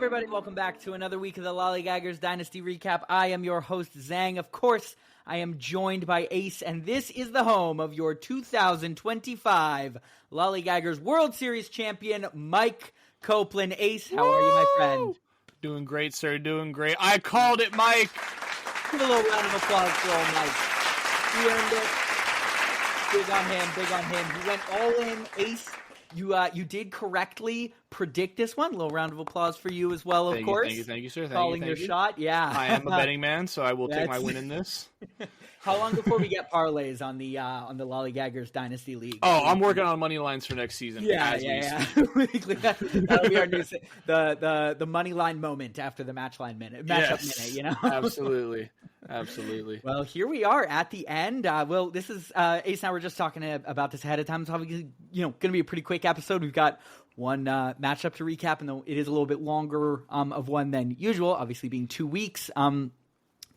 everybody, welcome back to another week of the Lollygaggers Dynasty Recap. I am your host, Zang. Of course, I am joined by Ace, and this is the home of your 2025 Lollygaggers World Series champion, TheMikeKoplin. Ace, how are you, my friend? Doing great, sir. Doing great. I called it, Mike. Give a little round of applause for old Mike. He earned it. Big on him, big on him. He went all in, Ace. You did correctly predict this one. A little round of applause for you as well, of course. Thank you, sir. Calling your shot, yeah. I am a betting man, so I will take my win in this. How long before we get parlays on the Lollygaggers Dynasty League? Oh, I'm working on money lines for next season. Yeah. That'll be our new the money line moment after the matchup minute. You know, absolutely. Well, here we are at the end. This is Ace and I were just talking about this ahead of time. It's obviously going to be a pretty quick episode. We've got one matchup to recap, and though it is a little bit longer of one than usual, obviously being 2 weeks.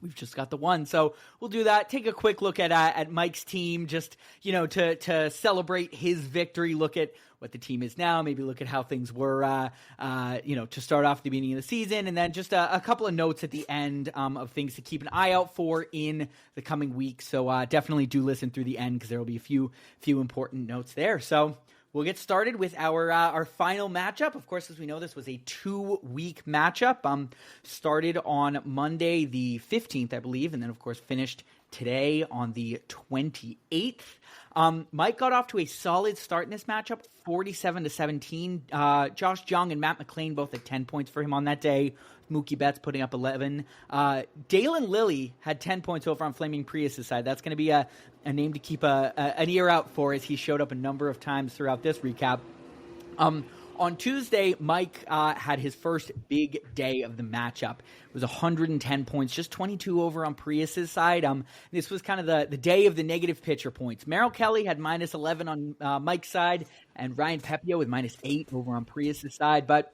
We've just got the one, so we'll do that. Take a quick look at Mike's team, just to celebrate his victory. Look at what the team is now. Maybe look at how things were, to start off the beginning of the season, and then just a couple of notes at the end of things to keep an eye out for in the coming weeks. So definitely do listen through the end because there will be a few important notes there. So we'll get started with our final matchup. Of course, as we know, this was a 2-week matchup. Started on Monday the 15th, I believe, and then, of course, finished today on the 28th. Mike got off to a solid start in this matchup, 47-17. Josh Jung and Matt McClain both had 10 points for him on that day. Mookie Betts putting up 11. Dalen Lilly had 10 points over on FlamingPrius' side. That's going to be a name to keep an ear out for, as he showed up a number of times throughout this recap. On Tuesday, Mike had his first big day of the matchup. It was 110 points, just 22 over on Prius' side. This was kind of the day of the negative pitcher points. Merrill Kelly had minus 11 on Mike's side, and Ryan Pepio with minus 8 over on Prius' side. But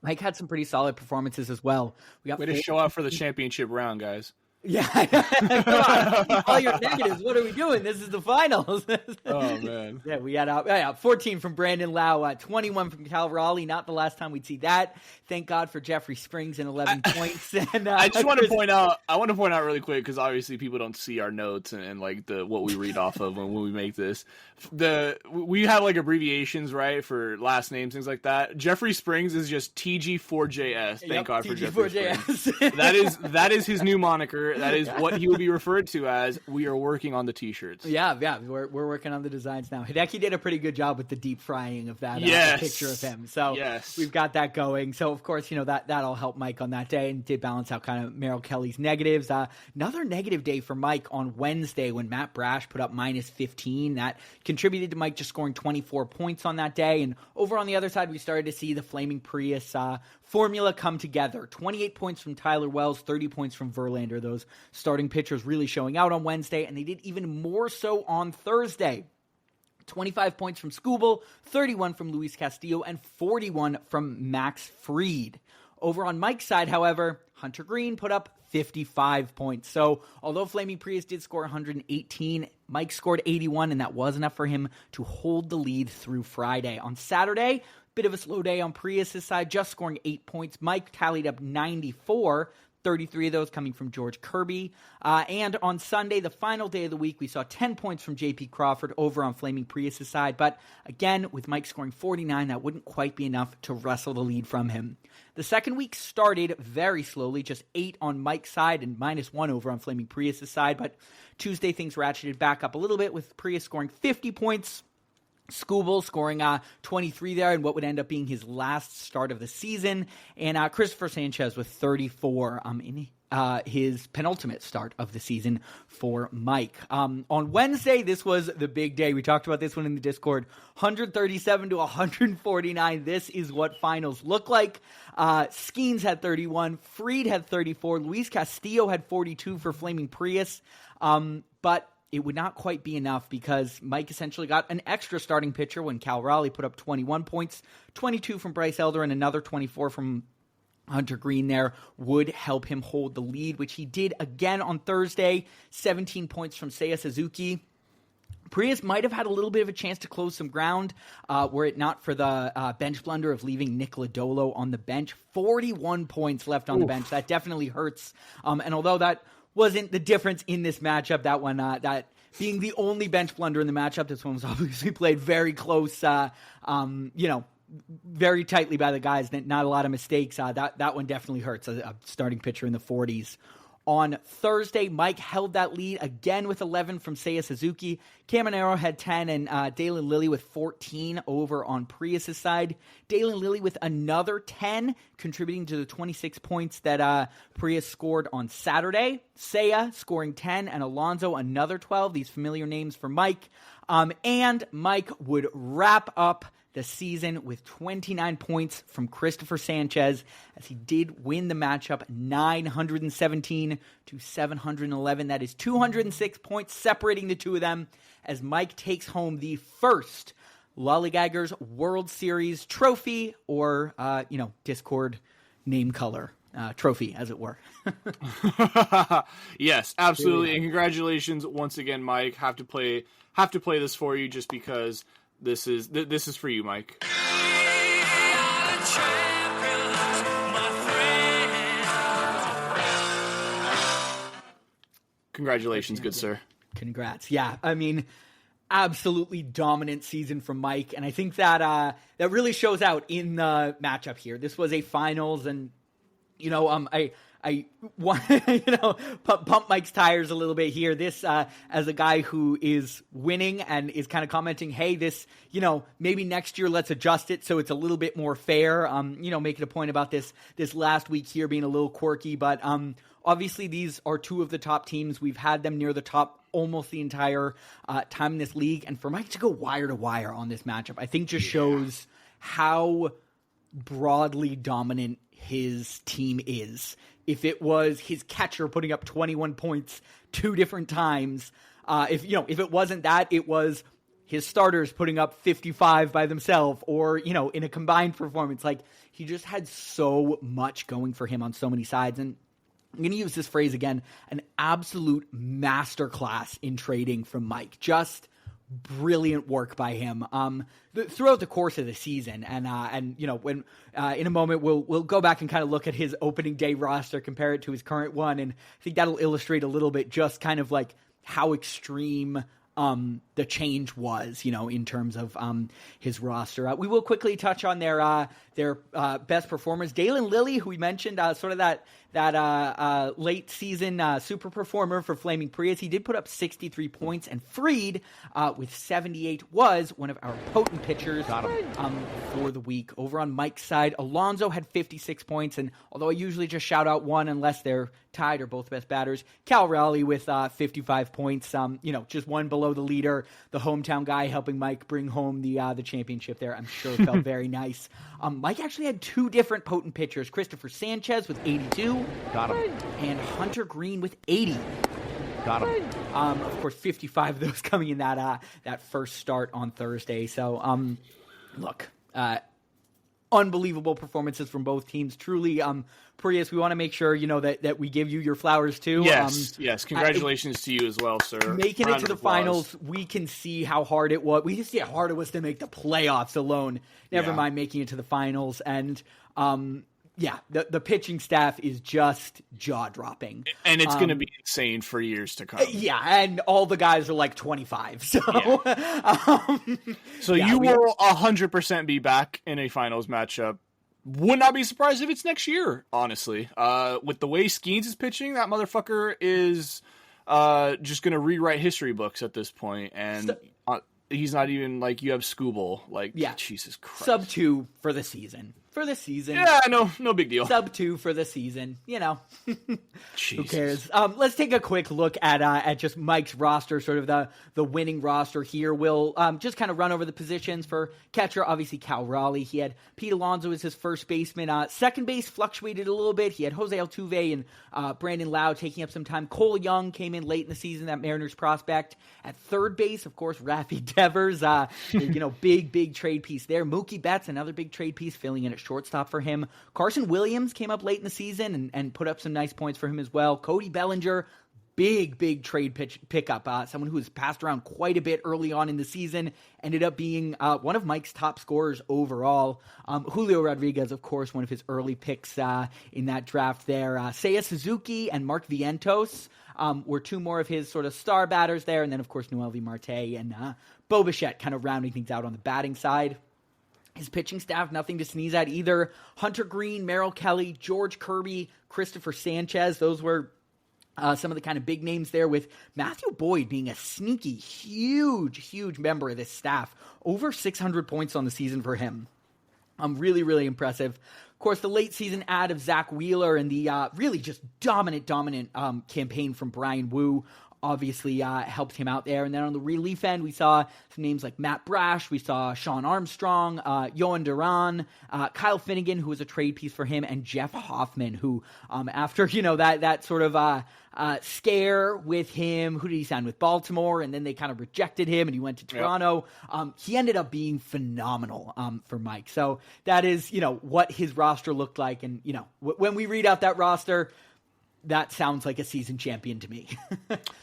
Mike had some pretty solid performances as well. Way to show up for the championship round, guys. Yeah, come on. All your negatives. What are we doing? This is the finals. Oh, man. Yeah, we had 14 from Brandon Lau, 21 from Cal Raleigh. Not the last time we'd see that. Thank God for Jeffrey Springs and 11 points. And I just want to point out. I want to point out really quick, because obviously people don't see our notes and like what we read off of when we make this. We have like abbreviations, right, for last names, things like that. Jeffrey Springs is just TG4JS. Thank God for Jeffrey Springs. That is his new moniker. That is what he will be referred to as. We are working on the t-shirts. Yeah, we're working on the designs now. Hideki did a pretty good job with the deep frying of that picture of him. So we've got that going. So of course, that'll help Mike on that day, and did balance out kind of Merrill Kelly's negatives. Another negative day for Mike on Wednesday when Matt Brash put up minus 15. That contributed to Mike just scoring 24 points on that day. And over on the other side, we started to see the FlamingPrius formula come together. 28 points from Tyler Wells, 30 points from Verlander. Those starting pitchers really showing out on Wednesday, and they did even more so on Thursday. 25 points from Skubal, 31 from Luis Castillo, and 41 from Max Fried. Over on Mike's side, however, Hunter Green put up 55 points. So although FlamingPrius did score 118, Mike scored 81, and that was enough for him to hold the lead through Friday. On Saturday, bit of a slow day on Prius' side, just scoring 8 points. Mike tallied up 94, 33 of those coming from George Kirby. And on Sunday, the final day of the week, we saw 10 points from J.P. Crawford over on FlamingPrius' side. But again, with Mike scoring 49, that wouldn't quite be enough to wrestle the lead from him. The second week started very slowly, just 8 on Mike's side and minus 1 over on FlamingPrius' side. But Tuesday, things ratcheted back up a little bit, with Prius scoring 50 points. Skubal scoring 23 there in what would end up being his last start of the season. And Christopher Sanchez with 34 in his penultimate start of the season for Mike. On Wednesday, this was the big day. We talked about this one in the Discord. 137-149. This is what finals look like. Skeens had 31. Fried had 34. Luis Castillo had 42 for FlamingPrius. But it would not quite be enough, because Mike essentially got an extra starting pitcher when Cal Raleigh put up 21 points, 22 from Bryce Elder, and another 24 from Hunter Green there would help him hold the lead, which he did again on Thursday. 17 points from Seiya Suzuki, Prius might have had a little bit of a chance to close some ground were it not for the bench blunder of leaving Nick Lodolo on the bench. 41 points left on the bench. That definitely hurts. And although that wasn't the difference in this matchup, that one, that being the only bench blunder in the matchup, this one was obviously played very close, very tightly by the guys. Not a lot of mistakes. That one definitely hurts. A starting pitcher in the 40s. On Thursday, Mike held that lead again with 11 from Seiya Suzuki. Caminero had 10 and Dalen Lilly with 14 over on Prius' side. Dalen Lilly with another 10, contributing to the 26 points that Prius scored on Saturday. Seiya scoring 10 and Alonso another 12. These familiar names for Mike. And Mike would wrap up the season with 29 points from Christopher Sanchez, as he did win the matchup 917 to 711. That is 206 points separating the two of them, as Mike takes home the first Lollygaggers World Series trophy, or, Discord name color trophy, as it were. Yes, absolutely. And congratulations once again, Mike. Have to play this for you just because this is for you, Mike. Congratulations, good sir. Congrats. Yeah, I mean, absolutely dominant season from Mike, and I think that that really shows out in the matchup here. This was a finals, and I want pump Mike's tires a little bit here. This as a guy who is winning and is kind of commenting, hey, this, maybe next year let's adjust it so it's a little bit more fair. Making a point about this last week here being a little quirky, but obviously these are two of the top teams. We've had them near the top almost the entire time in this league, and for Mike to go wire to wire on this matchup, I think just shows how broadly dominant his team is. If it was his catcher putting up 21 points 2 different times, if it wasn't that, it was his starters putting up 55 by themselves, or, in a combined performance. Like, he just had so much going for him on so many sides. And I'm going to use this phrase again, an absolute masterclass in trading from Mike. Just brilliant work by him throughout the course of the season, and when in a moment we'll go back and kind of look at his opening day roster, compare it to his current one, and I think that'll illustrate a little bit just kind of like how extreme the change was, in terms of his roster. We will quickly touch on their best performers. Dalen Lilly, who we mentioned, sort of that late season super performer for FlamingPrius. He did put up 63 points, and Freed with 78 was one of our potent pitchers for the week. Over on Mike's side, Alonso had 56 points, and although I usually just shout out one unless they're tied or both best batters, Cal Raleigh with 55 points, just one below the leader, the hometown guy helping Mike bring home the championship there. I'm sure it felt very nice. Mike actually had 2 different potent pitchers, Christopher Sanchez with 82. Got him. And Hunter Green with 80. Got him. Of course, 55 of those coming in that first start on Thursday. So, look, unbelievable performances from both teams. Truly, Prius, we want to make sure, that we give you your flowers too. Yes. Congratulations to you as well, sir. Making it to the finals, we can see how hard it was. We can see how hard it was to make the playoffs alone. Never mind making it to the finals. And, the pitching staff is just jaw-dropping. And it's going to be insane for years to come. And all the guys are like 25. So, you will 100% be back in a finals matchup. Would not be surprised if it's next year, honestly. With the way Skeens is pitching, that motherfucker is just going to rewrite history books at this point. And he's not even like you have Scooble. Like, Jesus Christ. Sub 2 for the season. Yeah, no big deal. Sub 2 for the season, Who cares? Let's take a quick look at just Mike's roster, sort of the winning roster here. We'll just kind of run over the positions for catcher. Obviously, Cal Raleigh. He had Pete Alonso as his first baseman. Second base fluctuated a little bit. He had Jose Altuve and Brandon Lau taking up some time. Cole Young came in late in the season, that Mariners prospect. At third base, of course, Rafi Devers, big trade piece there. Mookie Betts, another big trade piece, filling in at shortstop for him. Carson Williams came up late in the season and put up some nice points for him as well. Cody Bellinger, big trade pickup. Someone who was passed around quite a bit early on in the season, ended up being one of Mike's top scorers overall. Julio Rodriguez, of course, one of his early picks in that draft there. Seiya Suzuki and Mark Vientos were two more of his sort of star batters there. And then, of course, Noelvi Marte and Bo Bichette kind of rounding things out on the batting side. His pitching staff, nothing to sneeze at either. Hunter Green, Merrill Kelly, George Kirby, Christopher Sanchez. Those were some of the kind of big names there, with Matthew Boyd being a sneaky, huge member of this staff. Over 600 points on the season for him. Really impressive. Of course, the late season ad of Zach Wheeler and the really just dominant campaign from Brian Wu obviously helped him out there. And then on the relief end, we saw some names like Matt Brash, we saw Sean Armstrong, Yohan Duran, Kyle Finnegan, who was a trade piece for him, and Jeff Hoffman, who after that sort of scare with him, who did he sign with? Baltimore, and then they kind of rejected him and he went to Toronto. Yep. He ended up being phenomenal for Mike. So that is what his roster looked like, and when we read out that roster, that sounds like a season champion to me.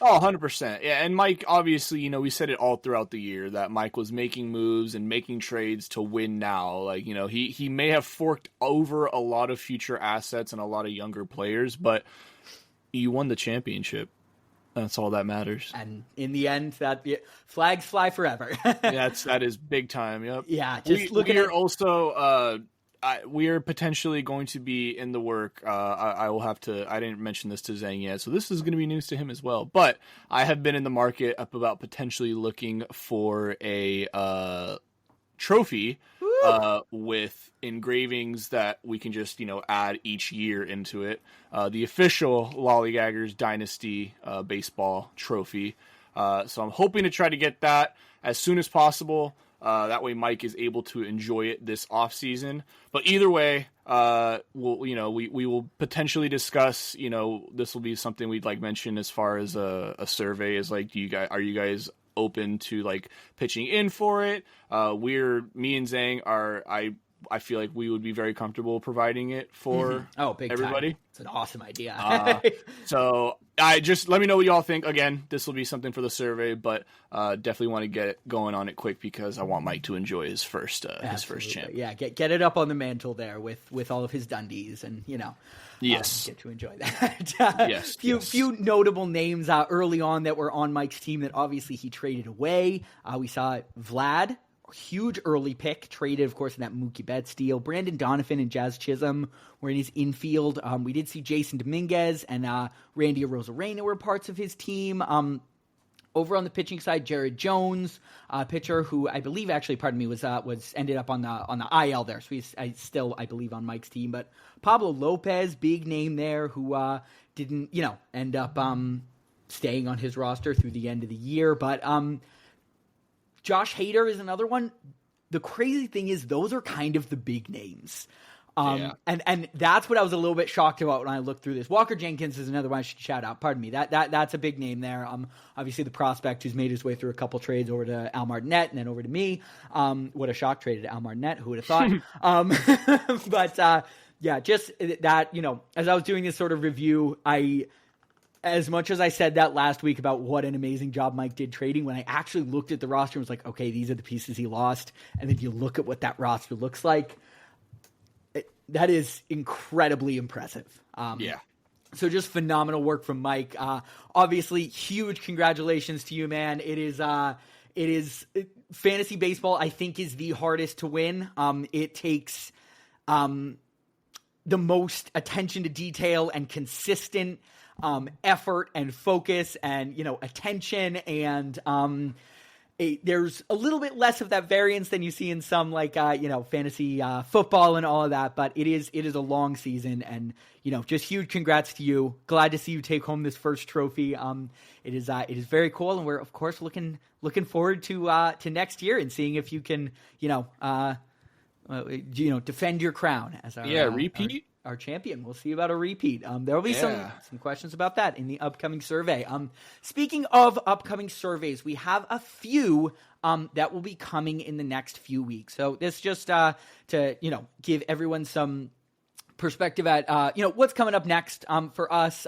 Oh, 100%. Yeah, and Mike, obviously, we said it all throughout the year that Mike was making moves and making trades to win now. Like, he may have forked over a lot of future assets and a lot of younger players, but you won the championship. That's all that matters. And in the end, flags fly forever. That is big time. Yep. Yeah. We are potentially going to be in the work. I didn't mention this to Zang yet, so this is going to be news to him as well. But I have been in the market up about potentially looking for a trophy with engravings that we can just, add each year into it. The official Lollygaggers Dynasty baseball trophy. So I'm hoping to try to get that as soon as possible. That way Mike is able to enjoy it this off season. But either way, we will potentially discuss, this will be something we'd mention as far as a survey is are you guys open to pitching in for it? Me and Zang I feel like we would be very comfortable providing it for big everybody. Time. It's an awesome idea. So I just let me know what y'all think. Again, this will be something for the survey, but definitely want to get it going on it quick because I want Mike to enjoy his first champ. Yeah, get it up on the mantle there with all of his Dundies and yes, get to enjoy that. Few notable names early on that were on Mike's team that obviously he traded away. We saw Vlad. Huge early pick, traded, of course, in that Mookie Betts deal. Brandon Donovan and Jazz Chisholm were in his infield. We did see Jason Dominguez and Randy Arozarena were parts of his team. Over on the pitching side, Jared Jones, pitcher who I believe was ended up on the IL there. So he's still, I believe, on Mike's team. But Pablo Lopez, big name there, who didn't, end up staying on his roster through the end of the year. But Josh Hader is another one. The crazy thing is those are kind of the big names. And that's what I was a little bit shocked about when I looked through this. Walker Jenkins is another one I should shout out. Pardon me. That's a big name there. Obviously the prospect who's made his way through a couple trades over to Al Martinet and then over to me. What a shock, traded to Al Martinet. Who would have thought? But just that, as I was doing this sort of review, as much as I said that last week about what an amazing job Mike did trading, when I actually looked at the roster and was like, okay, these are the pieces he lost. And then you look at what that roster looks like. That is incredibly impressive. So just phenomenal work from Mike. Obviously, huge congratulations to you, man. It is fantasy baseball, I think, is the hardest to win. It takes the most attention to detail and consistent effort and focus and, attention. And there's a little bit less of that variance than you see in some fantasy football and all of that. But it is a long season and, just huge congrats to you. Glad to see you take home this first trophy. It is very cool. And we're, of course, looking forward to next year and seeing if you can, defend your crown as our repeat. Our champion. We'll see about a repeat. There will be some questions about that in the upcoming survey. Speaking of upcoming surveys, we have a few that will be coming in the next few weeks. So this just to give everyone some perspective at what's coming up next for us.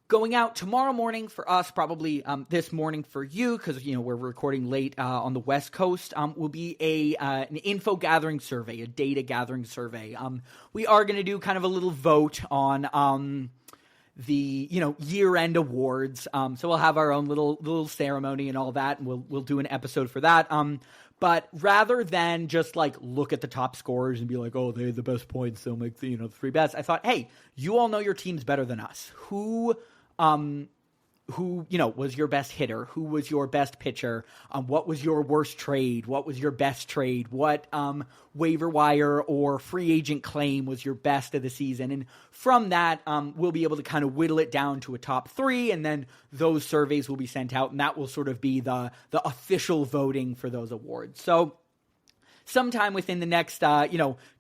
Going out tomorrow morning for us, probably this morning for you, because we're recording late on the West Coast, will be an info gathering survey, a data gathering survey. We are going to do kind of a little vote on the year-end awards. So we'll have our own little ceremony and all that, and we'll do an episode for that. But rather than just like look at the top scorers and be like, oh, they have the best points, they'll make the three best, I thought, hey, you all know your teams better than us. Who was your best hitter? Who was your best pitcher? What was your worst trade? What was your best trade? What waiver wire or free agent claim was your best of the season? And from that, we'll be able to kind of whittle it down to a top 3, and then those surveys will be sent out, and that will sort of be the official voting for those awards. So sometime within the next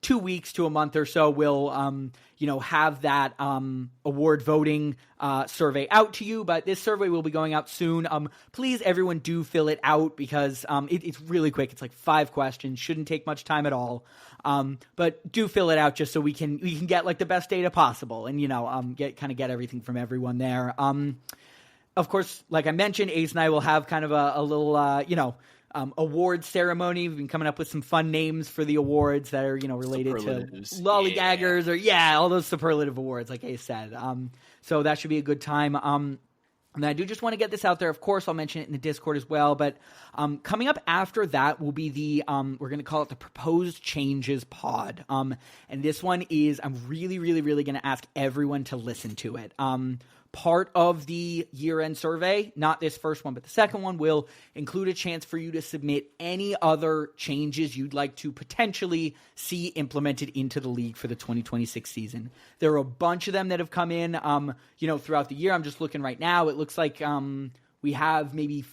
2 weeks to a month or so, we'll have that award voting survey out to you. But this survey will be going out soon. Please, everyone, do fill it out, because it's really quick. It's like 5 questions, shouldn't take much time at all. But do fill it out just so we can get like the best data possible, and get everything from everyone there. Of course, like I mentioned, Ace and I will have kind of a little award ceremony. We've been coming up with some fun names for the awards that are, related to Lollygaggers or all those superlative awards, like Ace said. So that should be a good time. And I do just want to get this out there. Of course, I'll mention it in the Discord as well. But coming up after that will be the, we're going to call it the Proposed Changes Pod. And this one is, I'm really, really, really going to ask everyone to listen to it. Part of the year-end survey, not this first one, but the second one, will include a chance for you to submit any other changes you'd like to potentially see implemented into the league for the 2026 season. There are a bunch of them that have come in, throughout the year. I'm just looking right now. It looks like we have maybe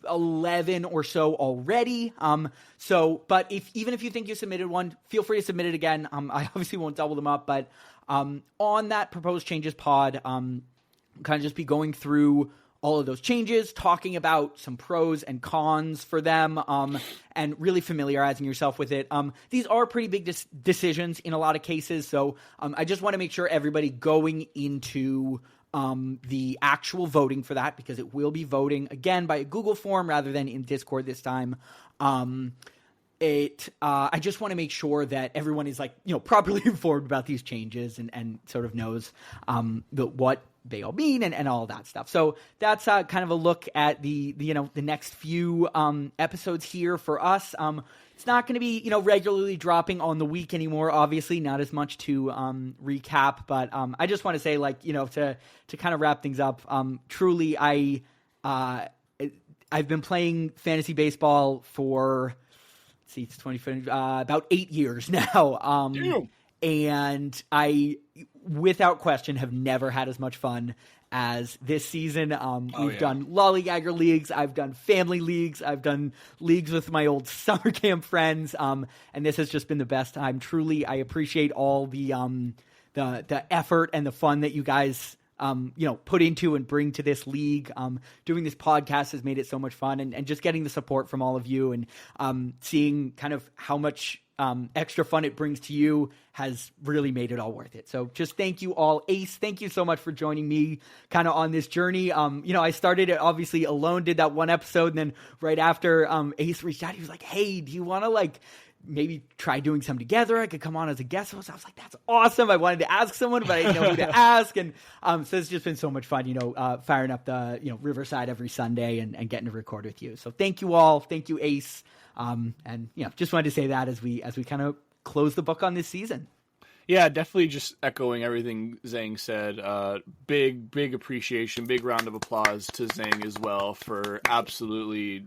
11 or so already. But even if you think you submitted one, feel free to submit it again. I obviously won't double them up, but on that Proposed Changes Pod, kind of just be going through all of those changes, talking about some pros and cons for them, and really familiarizing yourself with it. These are pretty big decisions in a lot of cases, so I just want to make sure everybody going into the actual voting for that, because it will be voting, again, by a Google form rather than in Discord this time. I just want to make sure that everyone is properly informed about these changes and sort of knows what they all mean and all that stuff. So that's kind of a look at the next few episodes here for us. It's not going to be regularly dropping on the week anymore. Obviously, not as much to recap, but I just want to say to kind of wrap things up. Truly, I've been playing fantasy baseball for it's 20, about 8 years now. And I, without question, have never had as much fun as this season. We've done Lollygagger leagues, I've done family leagues, I've done leagues with my old summer camp friends, and this has just been the best time. Truly, I appreciate all the effort and the fun that you guys put into and bring to this league. Doing this podcast has made it so much fun, and just getting the support from all of you, and seeing kind of how much extra fun it brings to you has really made it all worth it. So just thank you all. Ace, thank you so much for joining me kind of on this journey. I started it obviously alone, did that one episode, and then right after Ace reached out, he was like, hey, do you want to maybe try doing some together? I could come on as a guest host. I was like, that's awesome. I wanted to ask someone, but I didn't know who to ask. And so it's just been so much fun, firing up the Riverside every Sunday and getting to record with you. So thank you all. Thank you, Ace. And just wanted to say that as we kind of close the book on this season. Yeah, definitely just echoing everything Zang said. Big appreciation, big round of applause to Zang as well for absolutely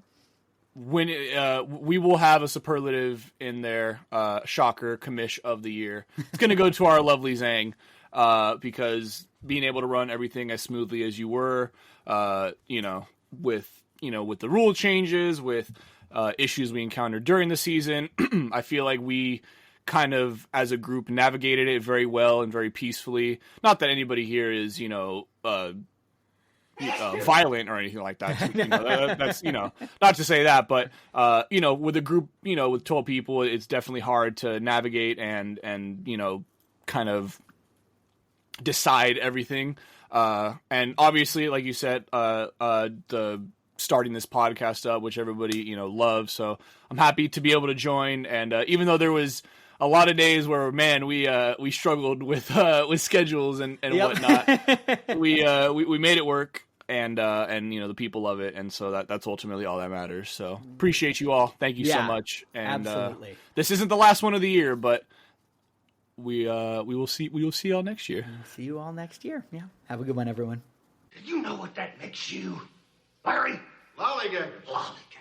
we will have a superlative in there. Shocker, commish of the year. It's going to go to our lovely Zang, because being able to run everything as smoothly as you were, with the rule changes, with issues we encountered during the season, I feel like we kind of, as a group, navigated it very well and very peacefully. Not that anybody here is, violent or anything like that. That's not to say that, but with a group, with 12 people, it's definitely hard to navigate and kind of decide everything. And obviously, like you said, the starting this podcast up, which everybody, loves. So I'm happy to be able to join. And even though there was a lot of days where, man, we struggled with schedules and whatnot, we made it work. And the people love it, and so that's ultimately all that matters. So appreciate you all. Thank you so much. And absolutely. This isn't the last one of the year, but we will see you all next year. We'll see you all next year. Yeah. Have a good one, everyone. Do you know what that makes you, Larry? Lollygaggers. Lollygaggers.